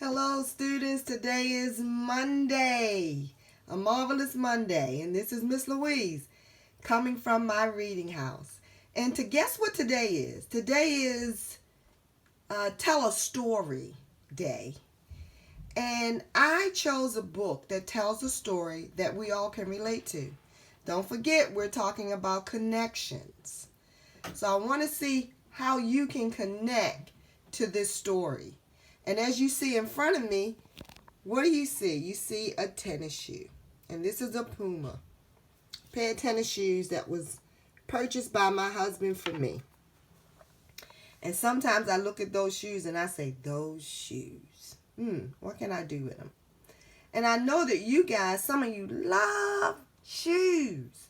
Hello, students. Today is Monday, a marvelous Monday, and this is Miss Louise coming from my reading house. And to guess what today is? Today is Tell a Story Day. And I chose a book that tells a story that we all can relate to. Don't forget, we're talking about connections. So I want to see how you can connect to this story. And as you see in front of me, what do you see? You see a tennis shoe. And this is a Puma pair of tennis shoes that was purchased by my husband for me. And sometimes I look at those shoes and I say, those shoes. What can I do with them? And I know that you guys, some of you love shoes.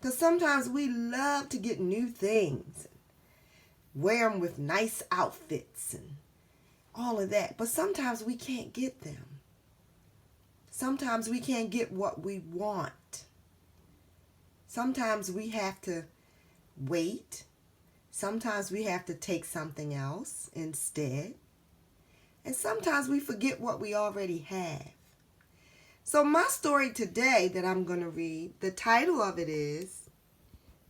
Because sometimes we love to get new things. Wear them with nice outfits and all of that. But sometimes we can't get them. Sometimes we can't get what we want. Sometimes we have to wait. Sometimes we have to take something else instead. And sometimes we forget what we already have. So my story today that I'm going to read, the title of it is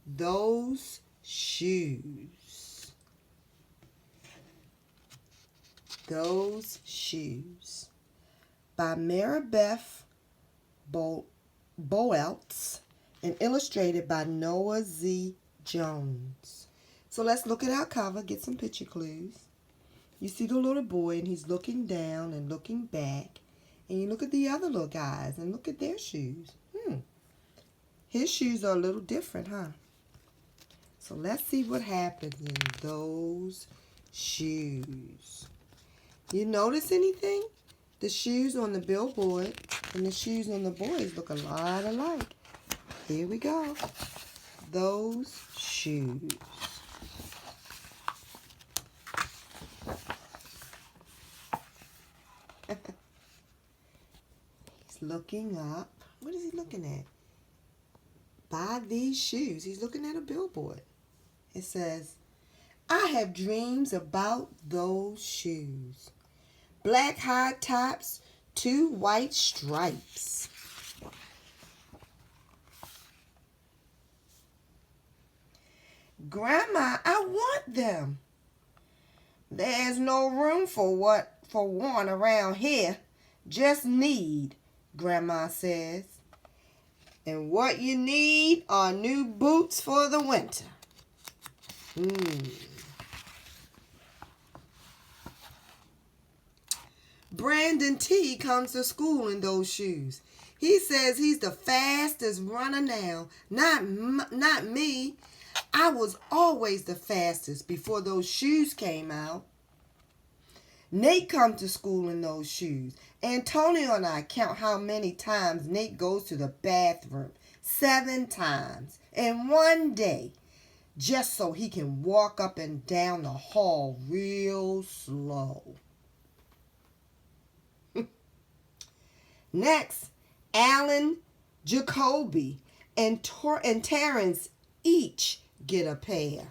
Those Shoes. Those Shoes by Maribeth Boeltz and illustrated by Noah Z. Jones. So let's look at our cover, get some picture clues. You see the little boy and he's looking down and looking back. And you look at the other little guys and look at their shoes. His shoes are a little different, huh? So let's see what happens in those shoes. You notice anything? The shoes on the billboard and the shoes on the boys look a lot alike. Here we go. Those shoes. He's looking up. What is he looking at? Buy these shoes. He's looking at a billboard. It says, I have dreams about those shoes. Black high tops, 2 white stripes. Grandma, I want them. There's no room for one around here. Just need, Grandma says. And what you need are new boots for the winter. Brandon T comes to school in those shoes. He says he's the fastest runner now. Not me. I was always the fastest before those shoes came out. Nate comes to school in those shoes. Antonio and I count how many times Nate goes to the bathroom. 7 times in one day. Just so he can walk up and down the hall real slow. Next, Alan, Jacoby, and Terrence each get a pair.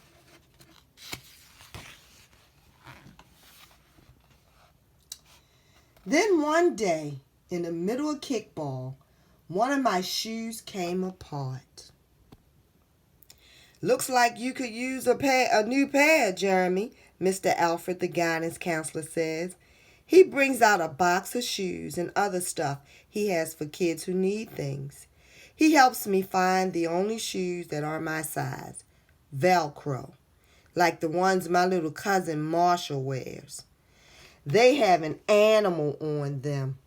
Then one day, in the middle of kickball, one of my shoes came apart. Looks like you could use a new pair, Jeremy, Mr. Alfred, the guidance counselor, says. He brings out a box of shoes and other stuff he has for kids who need things. He helps me find the only shoes that are my size, Velcro, like the ones my little cousin Marshall wears. They have an animal on them.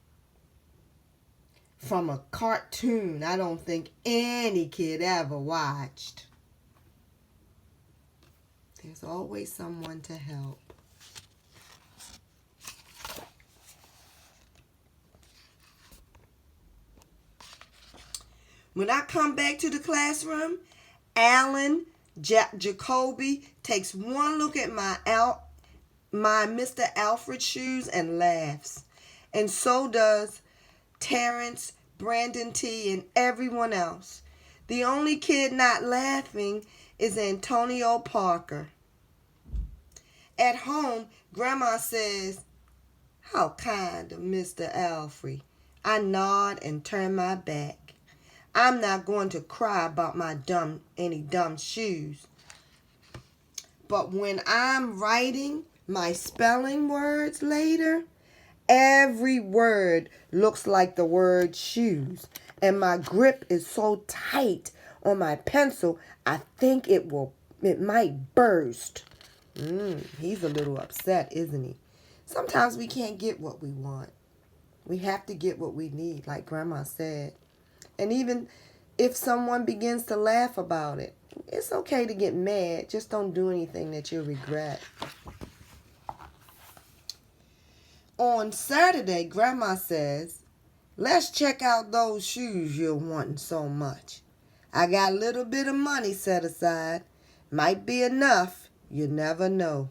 From a cartoon I don't think any kid ever watched. There's always someone to help. When I come back to the classroom, Alan Jacoby takes one look at my Mr. Alfred shoes and laughs. And so does Terrence, Brandon T, and everyone else. The only kid not laughing is Antonio Parker. At home, Grandma says, How kind of Mr. Alfred. I nod and turn my back. I'm not going to cry about any dumb shoes. But when I'm writing my spelling words later, every word looks like the word shoes. And my grip is so tight on my pencil, I think it might burst. He's a little upset, isn't he? Sometimes we can't get what we want. We have to get what we need, like Grandma said. And even if someone begins to laugh about it, it's okay to get mad. Just don't do anything that you'll regret. On Saturday, Grandma says, let's check out those shoes you're wanting so much. I got a little bit of money set aside. Might be enough. You never know.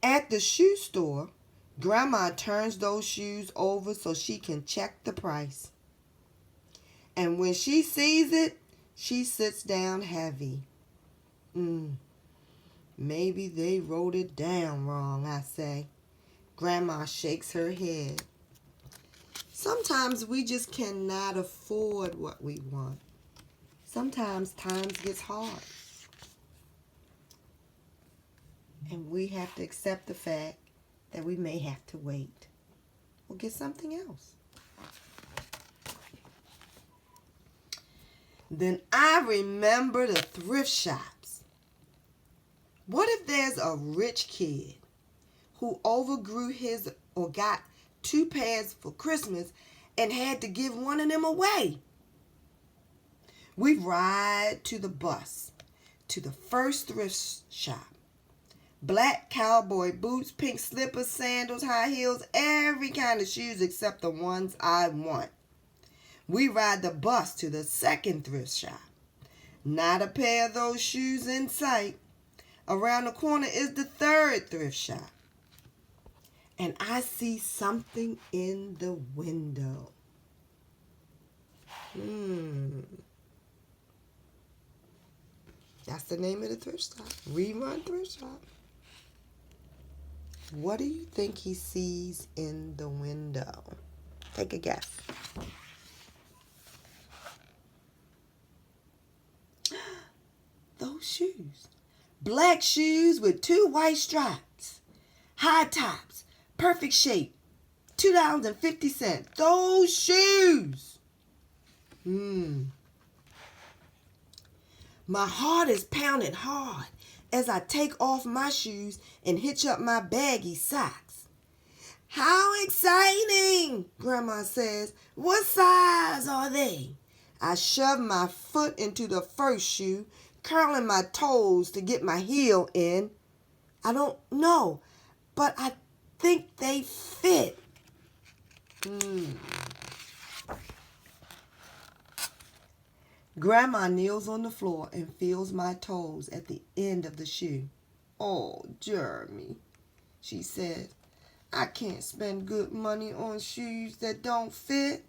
At the shoe store, Grandma turns those shoes over so she can check the price. And when she sees it, she sits down heavy. Maybe they wrote it down wrong, I say. Grandma shakes her head. Sometimes we just cannot afford what we want. Sometimes times gets hard. And we have to accept the fact that we may have to wait or get something else. Then I remember the thrift shops. What if there's a rich kid who overgrew his or got 2 pairs for Christmas and had to give one of them away? We ride to the bus to the first thrift shop. Black cowboy boots, pink slippers, sandals, high heels, every kind of shoes except the ones I want. We ride the bus to the second thrift shop. Not a pair of those shoes in sight. Around the corner is the third thrift shop. And I see something in the window. That's the name of the thrift shop. Rerun Thrift Shop. What do you think he sees in the window? Take a guess. Those shoes. Black shoes with 2 white stripes. High tops. Perfect shape. $2.50. Those shoes. My heart is pounding hard as I take off my shoes and hitch up my baggy socks. How exciting, Grandma says. What size are they? I shove my foot into the first shoe, curling my toes to get my heel in. I don't know, but I think they fit. Grandma kneels on the floor and feels my toes at the end of the shoe. Oh, Jeremy, she says, I can't spend good money on shoes that don't fit.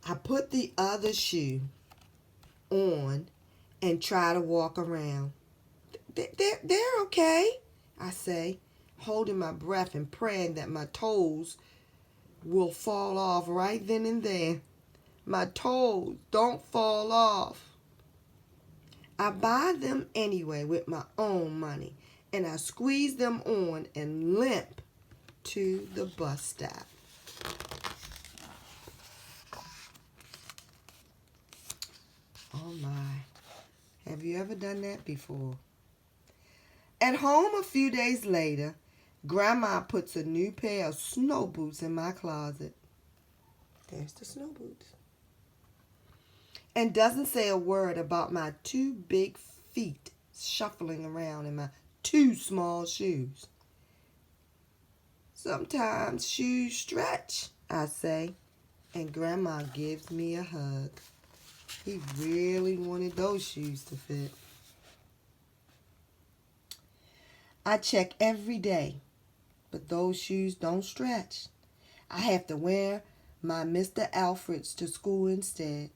I put the other shoe on and try to walk around. They're okay, I say, holding my breath and praying that my toes will fall off right then and there. My toes don't fall off. I buy them anyway with my own money, and I squeeze them on and limp to the bus stop. Oh my, have you ever done that before? At home a few days later, Grandma puts a new pair of snow boots in my closet. There's the snow boots. And doesn't say a word about my 2 big feet shuffling around in my 2 small shoes. Sometimes shoes stretch, I say, and Grandma gives me a hug. He really wanted those shoes to fit. I check every day, but those shoes don't stretch. I have to wear my Mr. Alfred's to school instead.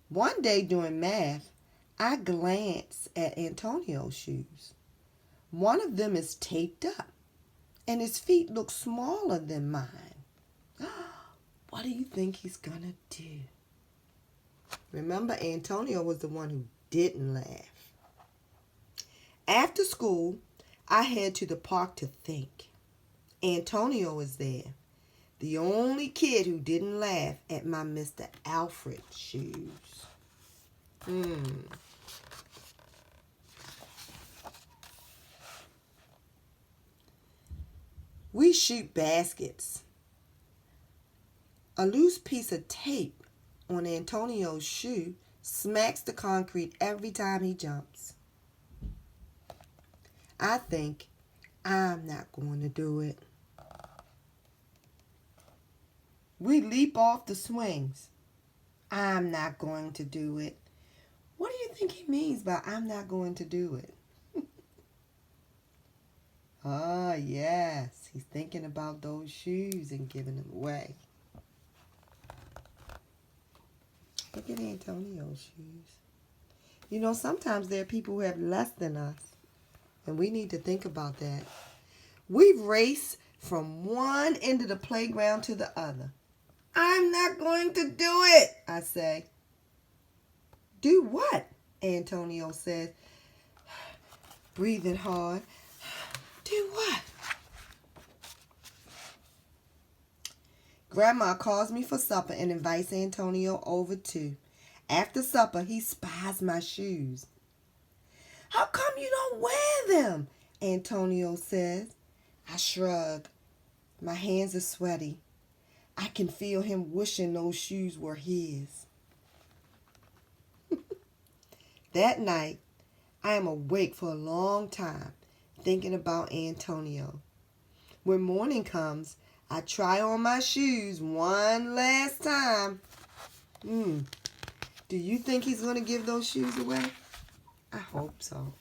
One day during math, I glance at Antonio's shoes. One of them is taped up, and his feet look smaller than mine. What do you think he's gonna do? Remember, Antonio was the one who didn't laugh. After school, I head to the park to think. Antonio is there, the only kid who didn't laugh at my Mr. Alfred shoes. We shoot baskets. A loose piece of tape on Antonio's shoe smacks the concrete every time he jumps. I think, I'm not going to do it. We leap off the swings. I'm not going to do it. What do you think he means by I'm not going to do it? Ah, yes, he's thinking about those shoes and giving them away. Look at Antonio's shoes. You know, sometimes there are people who have less than us, and we need to think about that. We race from one end of the playground to the other. I'm not going to do it, I say. Do what? Antonio says, breathing hard. Do what? Grandma calls me for supper and invites Antonio over too. After supper, he spies my shoes. How come you don't wear them? Antonio says. I shrug. My hands are sweaty. I can feel him wishing those shoes were his. That night, I am awake for a long time, thinking about Antonio. When morning comes, I try on my shoes one last time. Do you think he's going to give those shoes away? I hope so.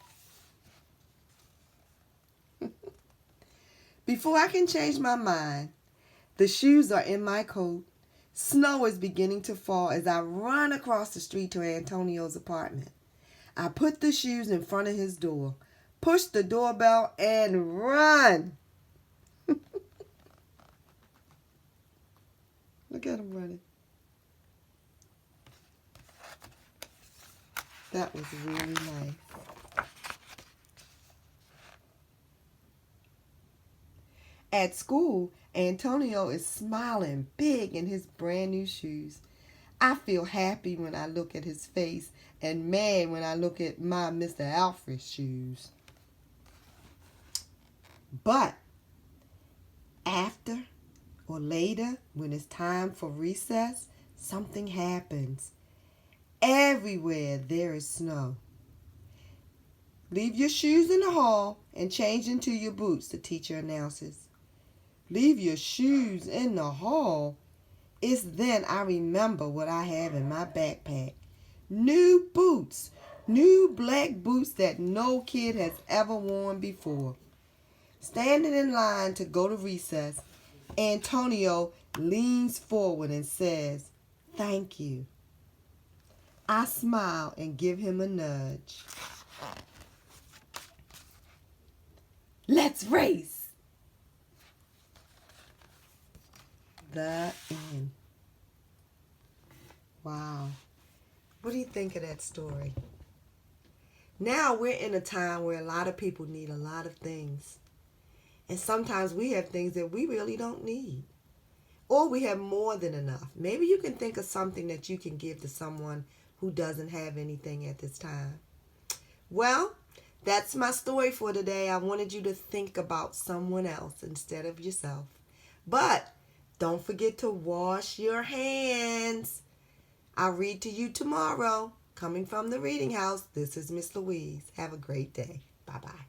Before I can change my mind, the shoes are in my coat. Snow is beginning to fall as I run across the street to Antonio's apartment. I put the shoes in front of his door, push the doorbell, and run. Look at him running. That was really nice. At school, Antonio is smiling big in his brand new shoes. I feel happy when I look at his face and mad when I look at my Mr. Alfred shoes. But after or later, when it's time for recess, something happens. Everywhere there is snow. Leave your shoes in the hall and change into your boots, the teacher announces. Leave your shoes in the hall? It's then I remember what I have in my backpack. New boots. New black boots that no kid has ever worn before. Standing in line to go to recess, Antonio leans forward and says, "Thank you." I smile and give him a nudge. Let's race. The end. Wow. What do you think of that story? Now we're in a time where a lot of people need a lot of things. And sometimes we have things that we really don't need. Or we have more than enough. Maybe you can think of something that you can give to someone who doesn't have anything at this time. Well, that's my story for today. I wanted you to think about someone else instead of yourself. But don't forget to wash your hands. I'll read to you tomorrow. Coming from the Reading House, this is Miss Louise. Have a great day. Bye-bye.